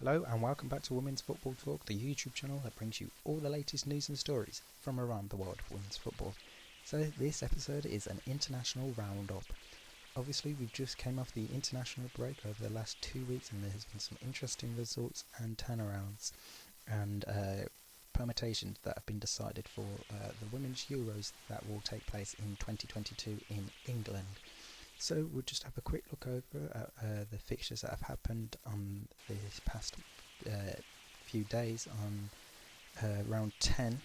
Hello and welcome back to Women's Football Talk, the YouTube channel that brings you all the latest news and stories from around the world of women's football. So this episode is an international roundup. Obviously we've just came off the international break over the last 2 weeks and there has been some interesting results and turnarounds and permutations that have been decided for the Women's Euros that will take place in 2022 in England. So we'll just have a quick look over at the fixtures that have happened on this past few days on round 10.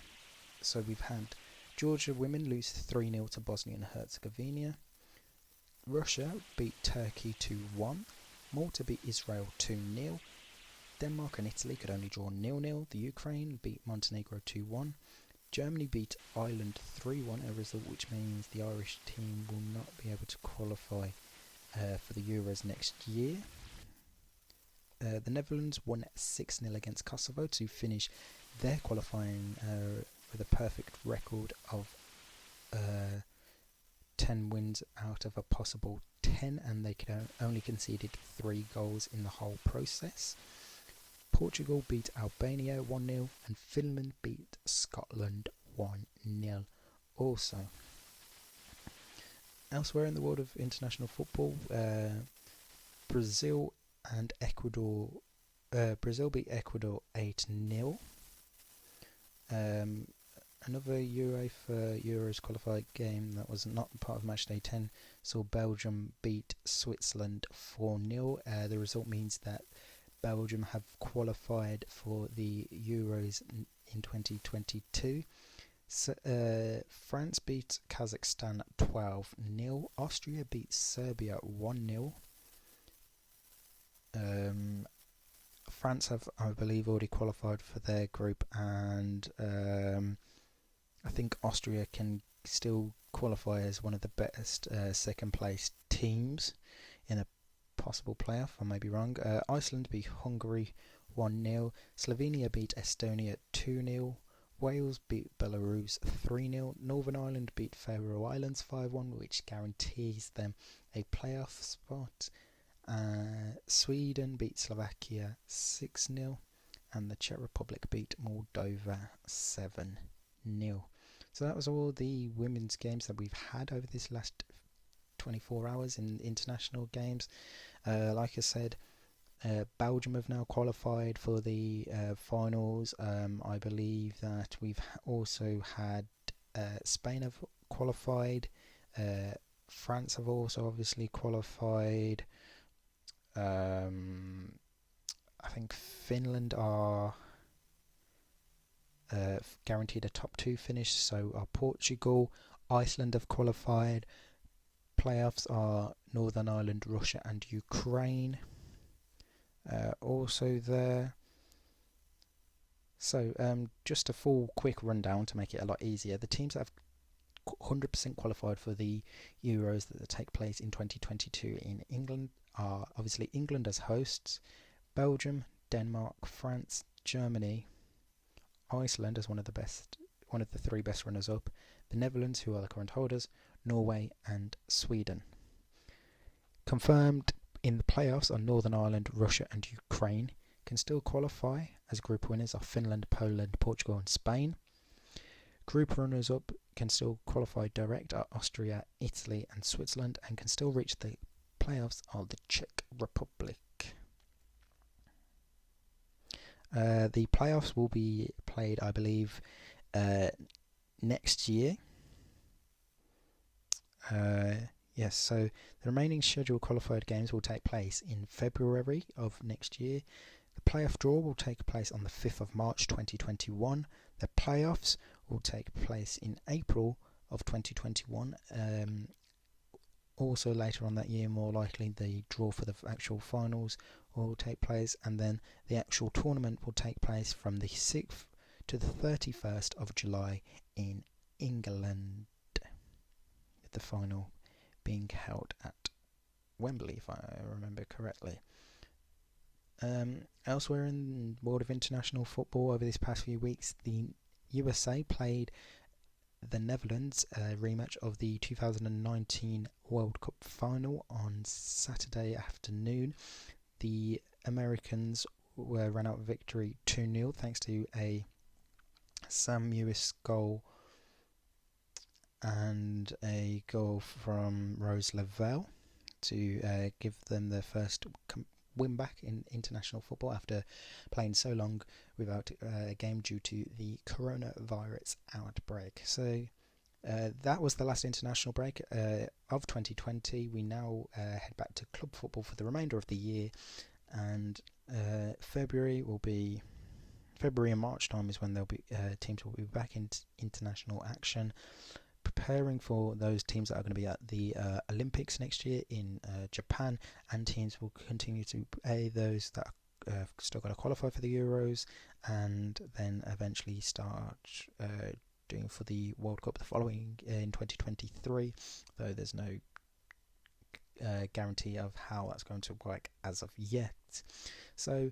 So we've had Georgia women lose 3-0 to Bosnia and Herzegovina. Russia beat Turkey 2-1. Malta beat Israel 2-0. Denmark and Italy could only draw 0-0. The Ukraine beat Montenegro 2-1. Germany beat Ireland 3-1, a result which means the Irish team will not be able to qualify for the Euros next year. The Netherlands won 6-0 against Kosovo to finish their qualifying with a perfect record of 10 wins out of a possible 10, and they only conceded 3 goals in the whole process. Portugal beat Albania 1-0 and Finland beat Scotland 1-0 also. Elsewhere in the world of international football, Brazil and Ecuador. Brazil beat Ecuador 8-0. Another UEFA Euros qualified game that was not part of Matchday 10 saw Belgium beat Switzerland 4-0. The result means that Belgium have qualified for the Euros in 2022. So, France beat Kazakhstan 12-0. Austria beat Serbia 1-0. France have, I believe, already qualified for their group, and I think Austria can still qualify as one of the best second place teams in a possible playoff. I may be wrong. Iceland beat Hungary 1-0. Slovenia beat Estonia 2-0. Wales beat Belarus 3-0. Northern Ireland beat Faroe Islands 5-1, which guarantees them a playoff spot. Sweden beat Slovakia 6-0. And the Czech Republic beat Moldova 7-0. So that was all the women's games that we've had over this last 24 hours in international games. Like I said, Belgium have now qualified for the finals. I believe that we've also had Spain have qualified. France have also obviously qualified. I think Finland are guaranteed a top 2 finish. So are Portugal. Iceland have qualified. Playoffs are Northern Ireland, Russia and Ukraine also there. So just a full quick rundown to make it a lot easier. The teams that have 100% qualified for the Euros that take place in 2022 in England are obviously England as hosts, Belgium, Denmark, France, Germany, Iceland as one of the 3 best runners up, the Netherlands, who are the current holders, Norway and Sweden. Confirmed in the playoffs are Northern Ireland, Russia and Ukraine. Can still qualify as group winners are Finland, Poland, Portugal and Spain. Group runners up can still qualify direct are Austria, Italy and Switzerland, and can still reach the playoffs are the Czech Republic. The playoffs will be played, I believe, next year. Yes, so the remaining scheduled qualified games will take place in February of next year. The playoff draw will take place on the 5th of March 2021. The playoffs will take place in April of 2021. Also later on that year, more likely, the draw for the actual finals will take place, and then the actual tournament will take place from the 6th to the 31st of July in England, with the final being held at Wembley, if I remember correctly. Elsewhere in the world of international football over this past few weeks, the USA played the Netherlands, a rematch of the 2019 World Cup final on Saturday afternoon. The Americans ran out victory 2-0 thanks to a Sam Mewis goal and a goal from Rose Lavelle to give them their first win back in international football after playing so long without a game due to the coronavirus outbreak. So that was the last international break of 2020. We now head back to club football for the remainder of the year, and February and March time is when teams will be back in international action, preparing for those teams that are going to be at the Olympics next year in Japan, and teams will continue to play those that are still going to qualify for the Euros, and then eventually start doing for the World Cup the following in 2023, though there's no guarantee of how that's going to work as of yet. So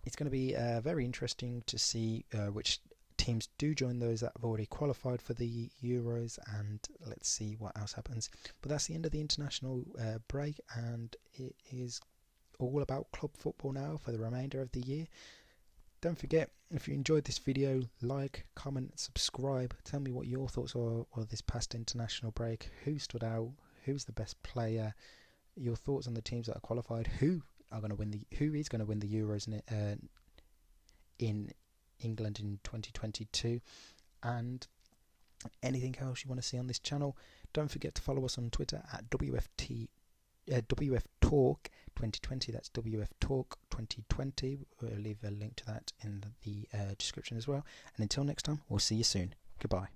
it's going to be very interesting to see which teams do join those that have already qualified for the Euros, and let's see what else happens. But that's the end of the international break, and it is all about club football now for the remainder of the year. Don't forget, if you enjoyed this video, like, comment, subscribe. Tell me what your thoughts are of this past international break. Who stood out? Who's the best player? Your thoughts on the teams that are qualified. Who is going to win the Euros in England in 2022? And anything else you want to see on this channel. Don't forget to follow us on Twitter at WF Talk 2020. That's WF Talk 2020. We'll leave a link to that in the description as well. And until next time, we'll see you soon. Goodbye.